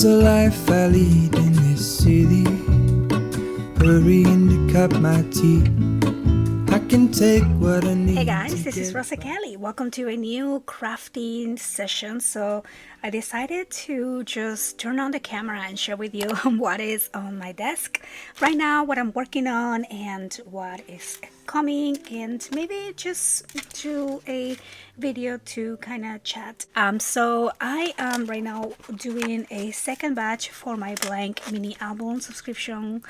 the life I lead in this city, hurrying to cut my teeth. I can take what I need. Hey guys, this is Rosa Kelly. Welcome to a new crafting session. So I decided to just turn on the camera and share with you what is on my desk right now, what I'm working on, and what is coming, and maybe just do a video to kind of chat. So I am right now doing a second batch for my blank mini album subscription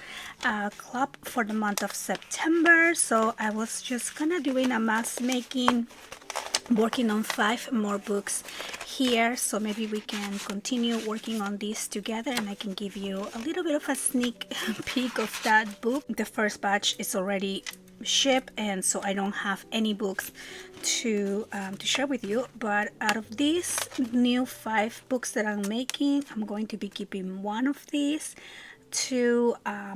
club for the month of September. So I was just kind of doing a mass making, working on 5 more books here, so maybe we can continue working on this together and I can give you a little bit of a sneak peek of that book. The first batch is already shipped, and so I don't have any books to share with you, but out of these new 5 books that I'm making, I'm going to be keeping one of these to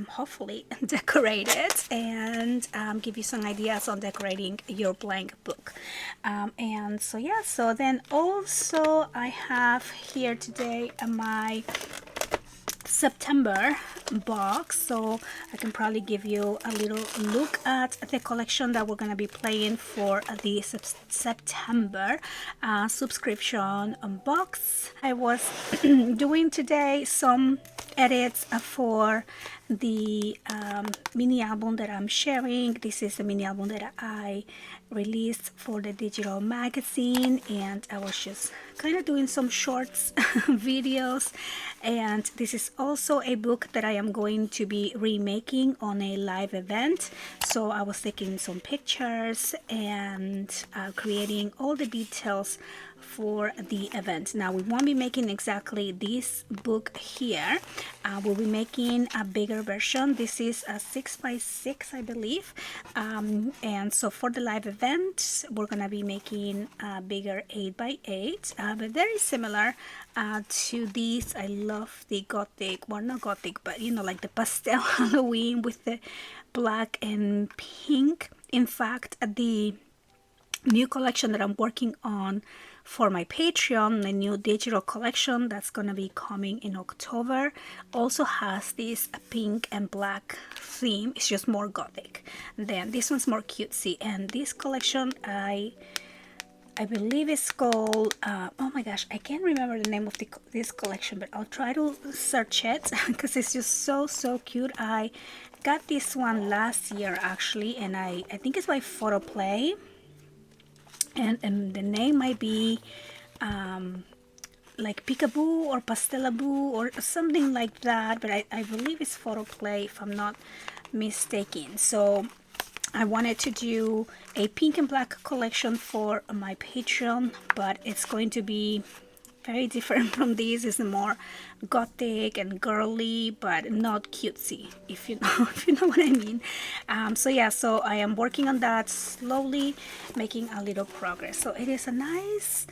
hopefully decorate it and give you some ideas on decorating your blank book. And so yeah, so then also I have here today my September box, so I can probably give you a little look at the collection that we're going to be playing for the September subscription box. I was doing today some edits for the mini album that I'm sharing. This is the mini album that I released for the digital magazine, and I was just kind of doing some shorts videos. And this is also a book that I am going to be remaking on a live event, so I was taking some pictures and creating all the details for the event. Now we won't be making exactly this book here. We'll be making a bigger version. This is a 6x6, I believe, and so for the live event we're gonna be making a bigger 8x8, but very similar to these. I love the gothic, well, not gothic, but you know, like the pastel Halloween with the black and pink. In fact, the new collection that I'm working on for my Patreon, the new digital collection that's gonna be coming in October, also has this pink and black theme. It's just more gothic. Then this one's more cutesy, and this collection I believe it's called oh my gosh, I can't remember the name of this collection, but I'll try to search it because it's just so cute. I got this one last year actually, and I think it's by Photoplay. And the name might be like Peekaboo or Pastelaboo or something like that, but I believe it's Photoplay if I'm not mistaken. So I wanted to do a pink and black collection for my Patreon, but it's going to be very different from this. It's more gothic and girly, but not cutesy, if you know what I mean. So yeah, so I am working on that slowly, making a little progress. So it is a nice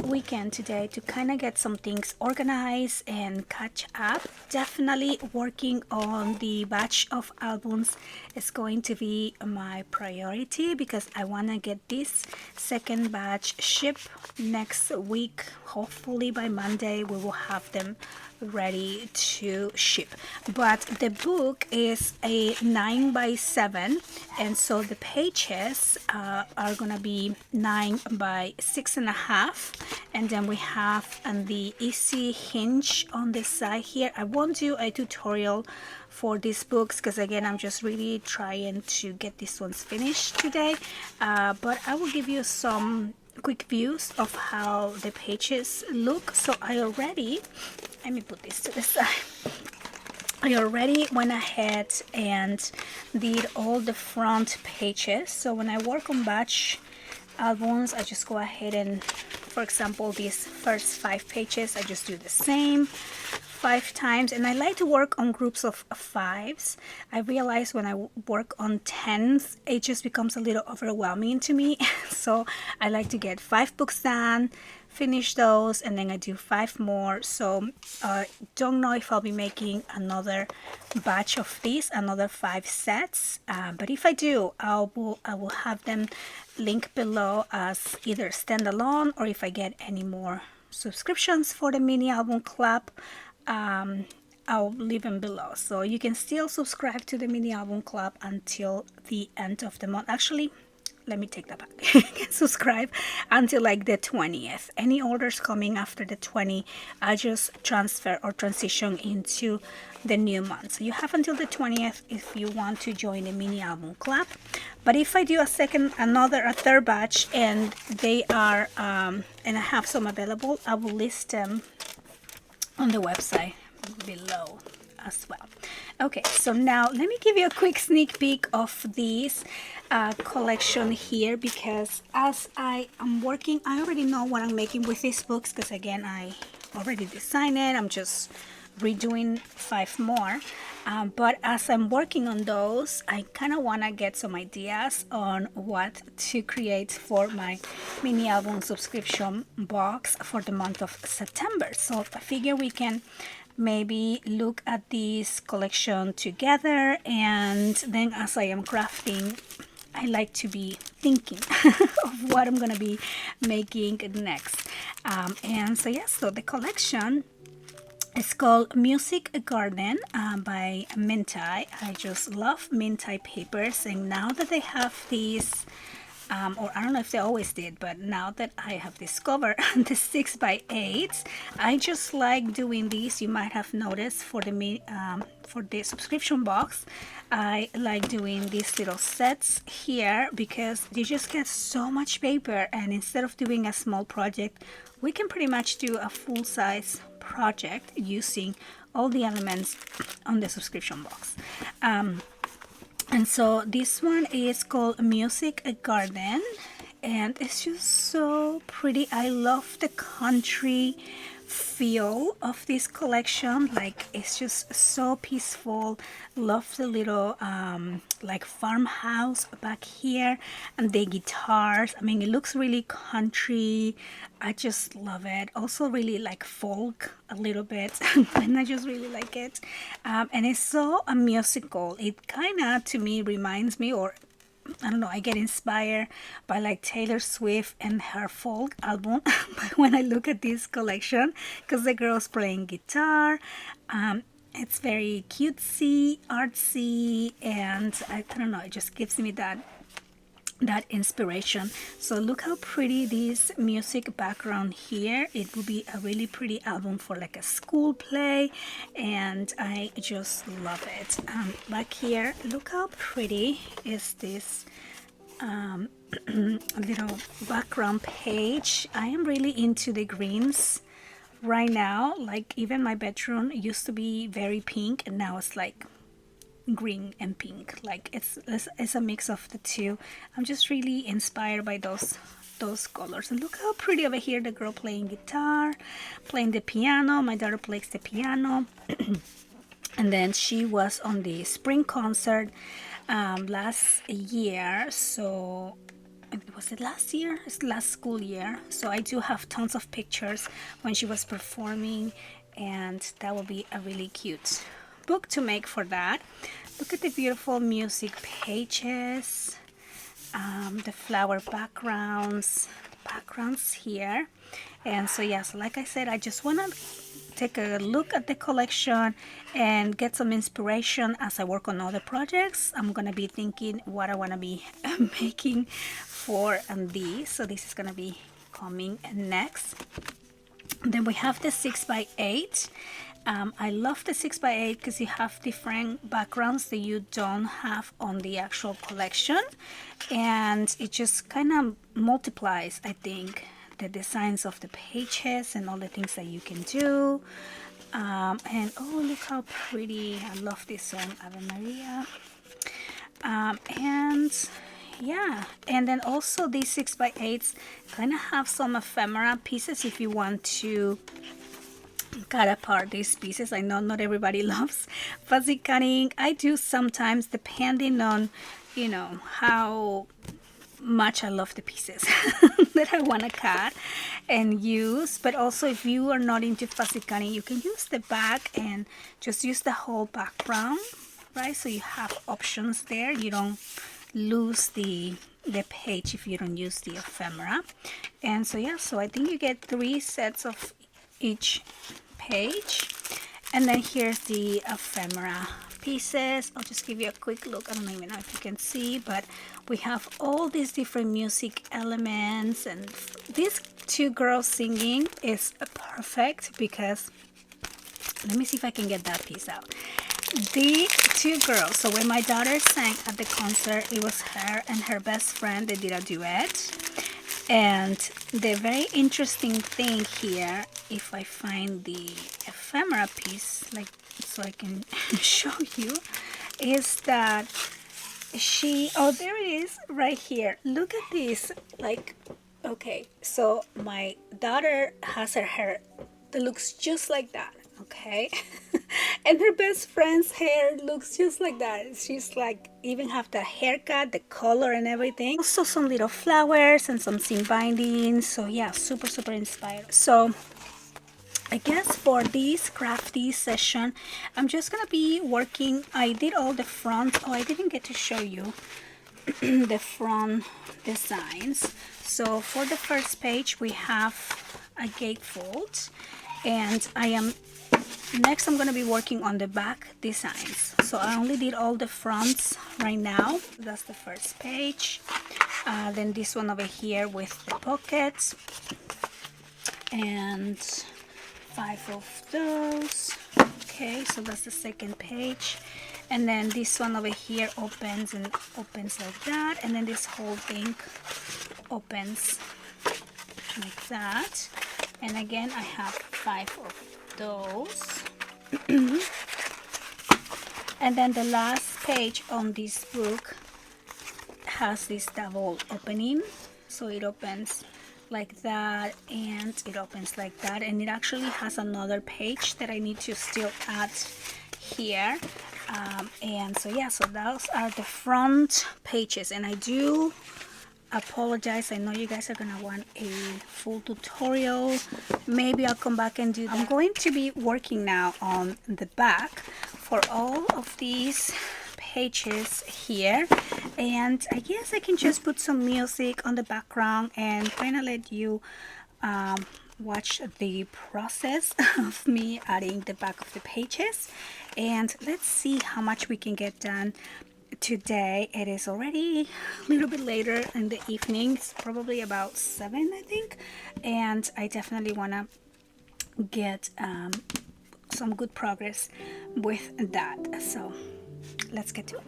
weekend today to kind of get some things organized and catch up. Definitely working on the batch of albums is going to be my priority, because I want to get this second batch shipped next week. Hopefully by Monday we will have them ready to ship. But the book is a 9x7, and so the pages are gonna be 9x6.5, and then we have the easy hinge on the side here. I won't do a tutorial for these books because again I'm just really trying to get these ones finished today, but I will give you some quick views of how the pages look. So I already, let me put this to the side. I already went ahead and did all the front pages. So when I work on batch albums, I just go ahead and, for example, these first 5 pages, I just do the same 5 times, and I like to work on groups of 5s. I realize when I work on 10s, it just becomes a little overwhelming to me. So I like to get 5 books done, finish those, and then I do 5 more. So don't know if I'll be making another batch of these, another 5 sets, but if I do, I will have them linked below as either standalone, or if I get any more subscriptions for the mini album club, I'll leave them below. So you can still subscribe to the mini album club until the end of the month. Actually, let me take that back. You can subscribe until like the 20th. Any orders coming after the 20th, I just transfer or transition into the new month. So you have until the 20th if you want to join the mini album club. But if I do a third batch, and they are and I have some available, I will list them on the website below as well. Okay, so now let me give you a quick sneak peek of this collection here, because as I am working, I already know what I'm making with these books, because again, I already designed it. I'm just redoing 5 more. But as I'm working on those, I kind of want to get some ideas on what to create for my mini album subscription box for the month of September. So I figure we can maybe look at this collection together, and then as I am crafting, I like to be thinking of what I'm gonna be making next. And so yes, so the collection is called Music Garden by Mintai. I just love Mintai papers, and now that they have these, or I don't know if they always did, but now that I have discovered the 6x8, I just like doing these. You might have noticed for the subscription box, I like doing these little sets here because you just get so much paper, and instead of doing a small project, we can pretty much do a full-size project using all the elements on the subscription box. And so this one is called Music Garden, and it's just so pretty. I love the country feel of this collection. Like, it's just so peaceful. Love the little like farmhouse back here, and the guitars. I mean, it looks really country. I just love it. Also really like folk a little bit, and I just really like it. And it's so musical. It kind of, to me, reminds me, or I don't know, I get inspired by like Taylor Swift and her folk album when I look at this collection, because the girl's playing guitar. It's very cutesy, artsy, and I don't know, it just gives me that inspiration. So look how pretty this music background here. It will be a really pretty album for like a school play, and I just love it. Back here, look how pretty is this little background page. I am really into the greens right now. Like, even my bedroom used to be very pink, and now it's like green and pink. Like, it's a mix of the two. I'm just really inspired by those colors. And look how pretty over here, the girl playing guitar, playing the piano. My daughter plays the piano. And then she was on the spring concert last year. So was it last year? It's last school year. So I do have tons of pictures when she was performing, and that will be a really cute book to make for that. Look at the beautiful music pages, the flower backgrounds here. And so yes, like I said, I just want to take a look at the collection and get some inspiration as I work on other projects. I'm gonna be thinking what I want to be making for these. So this is gonna be coming next. Then we have the 6x8. I love the 6x8 because you have different backgrounds that you don't have on the actual collection, and it just kind of multiplies, I think, the designs of the pages and all the things that you can do. And oh, look how pretty. I love this song, Ave Maria. And yeah, and then also these 6x8s kind of have some ephemera pieces if you want to cut apart these pieces. I know not everybody loves fussy cutting. I do sometimes, depending on, you know, how much I love the pieces that I want to cut and use. But also, if you are not into fussy cutting, you can use the back and just use the whole background, right? So you have options there. You don't lose the page if you don't use the ephemera. And so yeah, so I think you get 3 sets of each page. And then here's the ephemera pieces. I'll just give you a quick look. I don't even know if you can see, but we have all these different music elements, and these two girls singing is perfect because, let me see if I can get that piece out. The two girls, so when my daughter sang at the concert, it was her and her best friend. They did a duet. And the very interesting thing here, if I find the ephemera piece, like, so I can show you, is that oh, there it is right here. Look at this. Like, okay, so my daughter has her hair that looks just like that, okay? And her best friend's hair looks just like that. She's like, even have the haircut, the color and everything. Also some little flowers and some seam bindings. So yeah, super, super inspired. So I guess for this crafty session, I'm just gonna be working. I did all the front. Oh, I didn't get to show you the front designs. So for the first page, we have a gatefold, and next I'm going to be working on the back designs. So I only did all the fronts right now. That's the first page. Then this one over here with the pockets, and 5 of those. Okay, so that's the second page. And then this one over here opens like that, and then this whole thing opens like that. And again, I have 5 of those. And then the last page on this book has this double opening, so it opens like that and it opens like that, and it actually has another page that I need to still add here. And so yeah, so those are the front pages, and I do apologize, I know you guys are gonna want a full tutorial. Maybe I'll come back and do that. I'm going to be working now on the back for all of these pages here, and I guess I can just put some music on the background and kind of let you watch the process of me adding the back of the pages. And let's see how much we can get done today. It is already a little bit later in the evening. It's probably about 7, I think, and I definitely want to get some good progress with that. So let's get to it.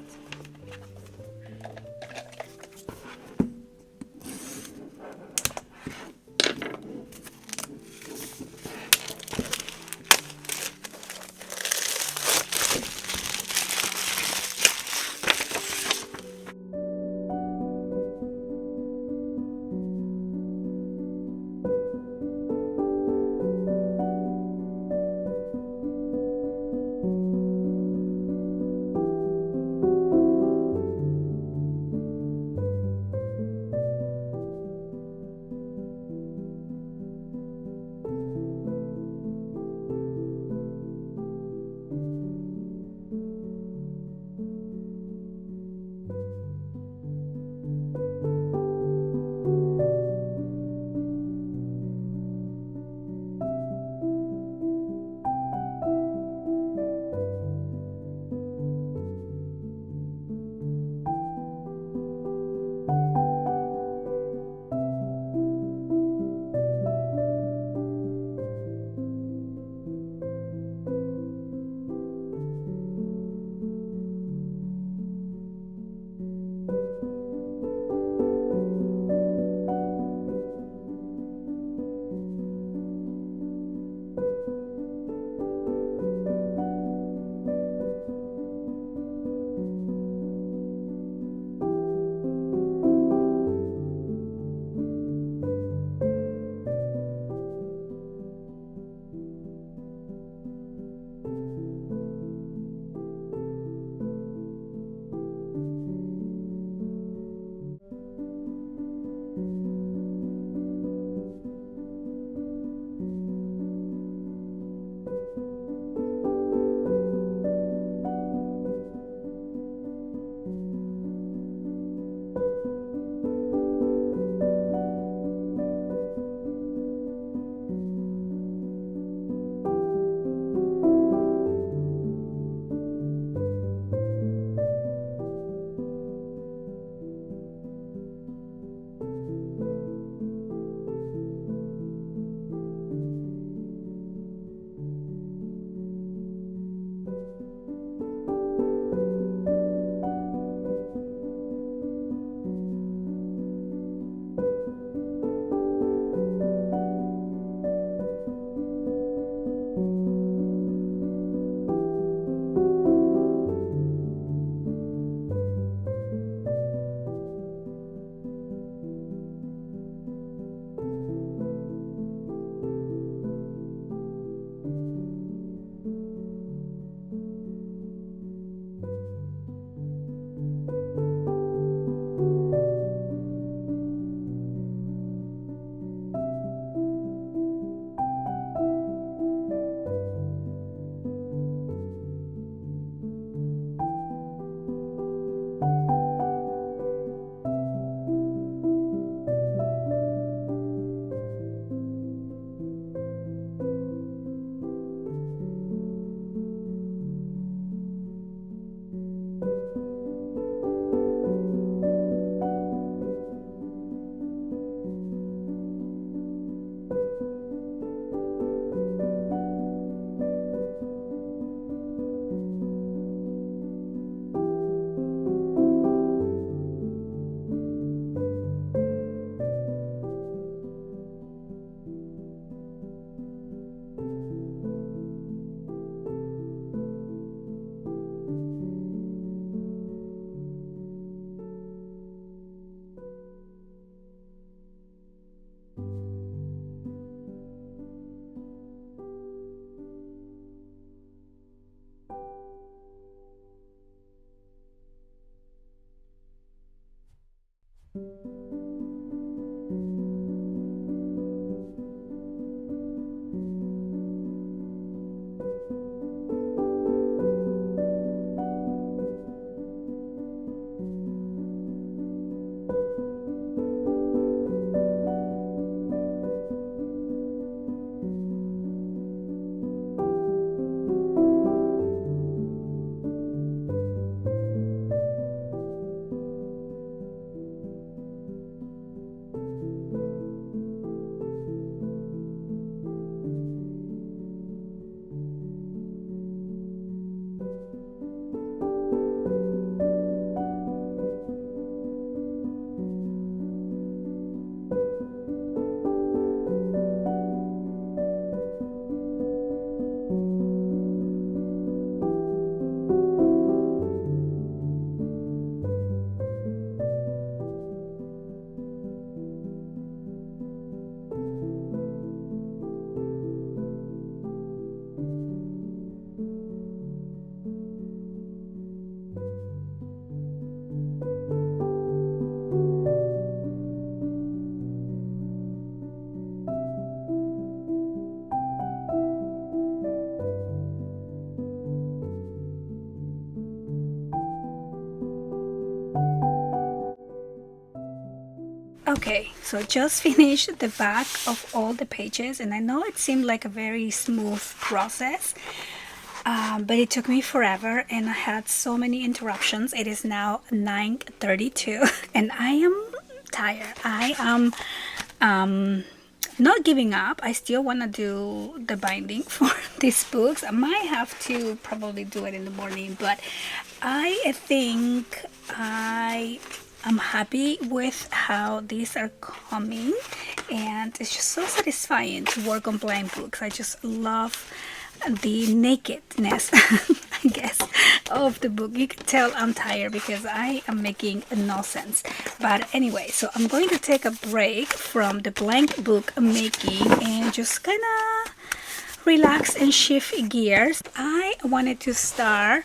Okay, so just finished the back of all the pages, and I know it seemed like a very smooth process, but it took me forever and I had so many interruptions. It is now 9:32 and I am tired. I am not giving up. I still want to do the binding for these books. I might have to probably do it in the morning, but I think I'm happy with how these are coming, and it's just so satisfying to work on blind books. I just love the nakedness I guess of the book. You can tell I'm tired because I am making no sense, but anyway, so I'm going to take a break from the blank book making and just kind of relax and shift gears. I wanted to start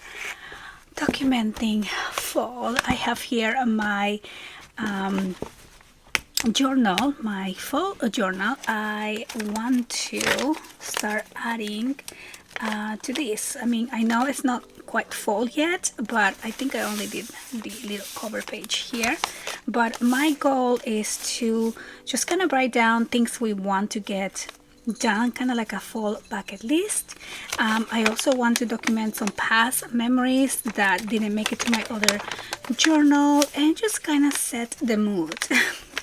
documenting fall. I have here my journal, my fall journal. I want to start adding to this. I mean, I know it's not quite fall yet, but I think I only did the little cover page here. But my goal is to just kind of write down things we want to get done, kind of like a fall bucket list. I also want to document some past memories that didn't make it to my other journal and just kind of set the mood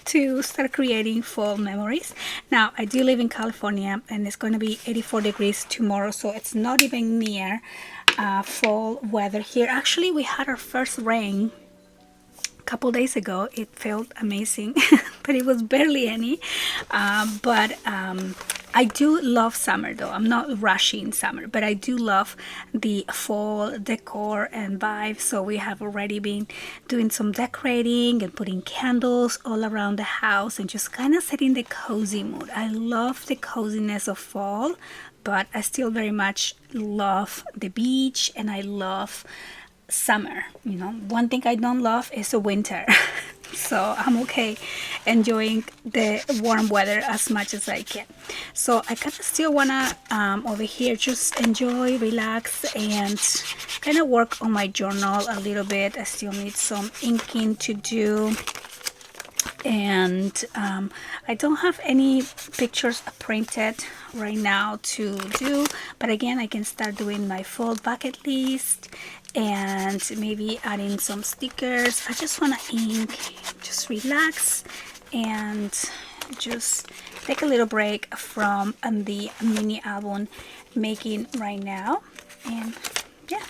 to start creating fall memories. Now, I do live in California and it's going to be 84 degrees tomorrow, so it's not even near fall weather here. Actually, we had our first rain couple days ago. It felt amazing but it was barely any. I do love summer though. I'm not rushing summer, but I do love the fall decor and vibe. So we have already been doing some decorating and putting candles all around the house and just kind of setting the cozy mood. I love the coziness of fall, but I still very much love the beach and I love summer. You know, one thing I don't love is the winter. So I'm okay enjoying the warm weather as much as I can. So I kind of still wanna over here just enjoy, relax, and kind of work on my journal a little bit. I still need some inking to do, and I don't have any pictures printed right now to do, but again, I can start doing my fall bucket list and maybe adding some stickers. I just want to ink, just relax, and just take a little break from the mini album making right now. And yeah.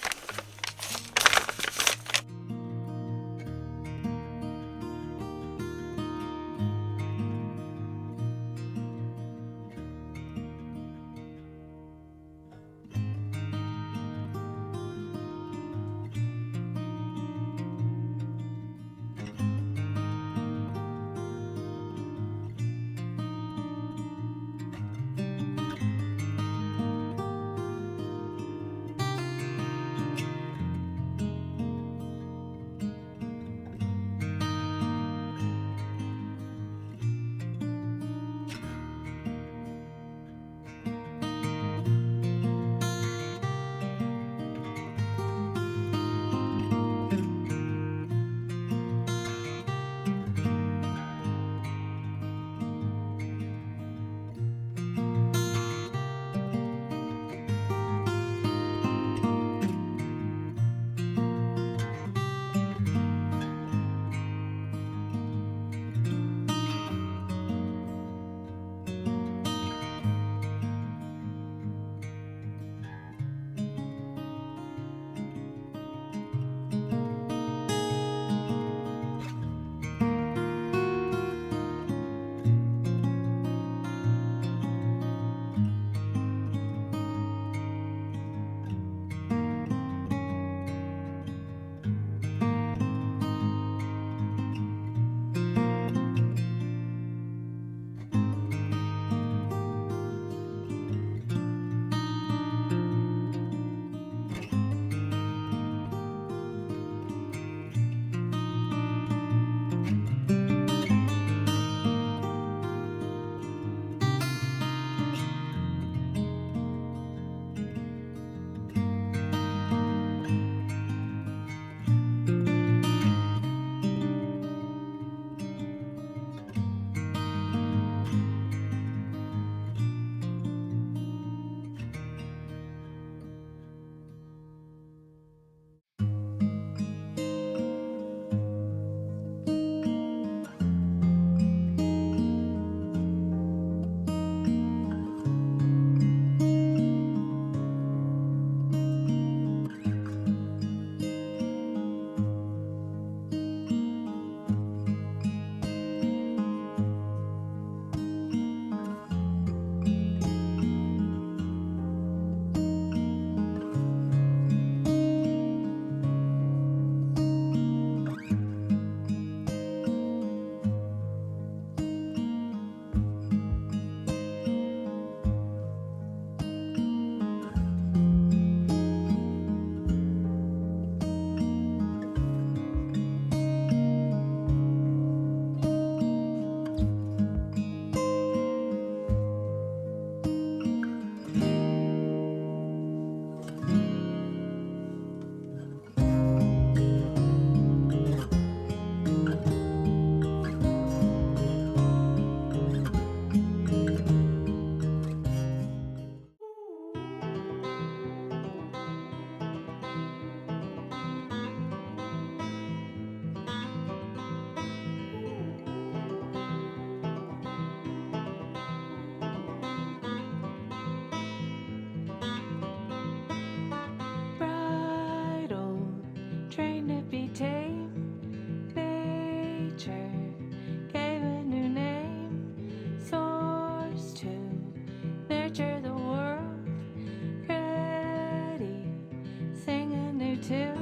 till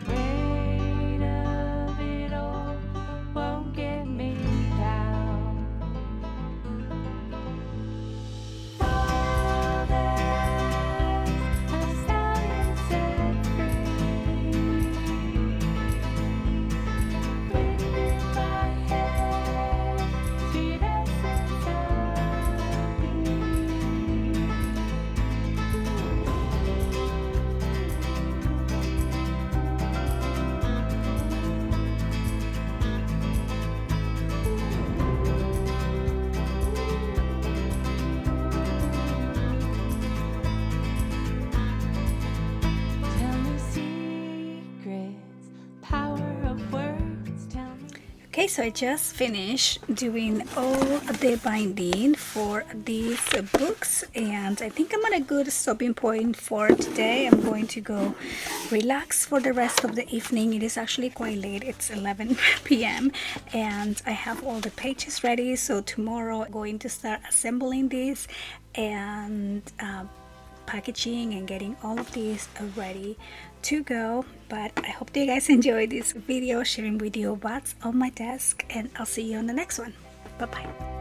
weight of it all won't get me down. All that has started set free. Wind in my hair, sweet essence of me. Tell me secrets, power of words, tell me. Okay, so I just finished doing all the binding for these books, and I think I'm at a good stopping point for today. I'm going to go relax for the rest of the evening. It is actually quite late, it's 11 p.m. and I have all the pages ready, so tomorrow I'm going to start assembling these and packaging and getting all of these ready to go. But I hope that you guys enjoyed this video sharing with you what's on my desk, and I'll see you on the next one. Bye bye.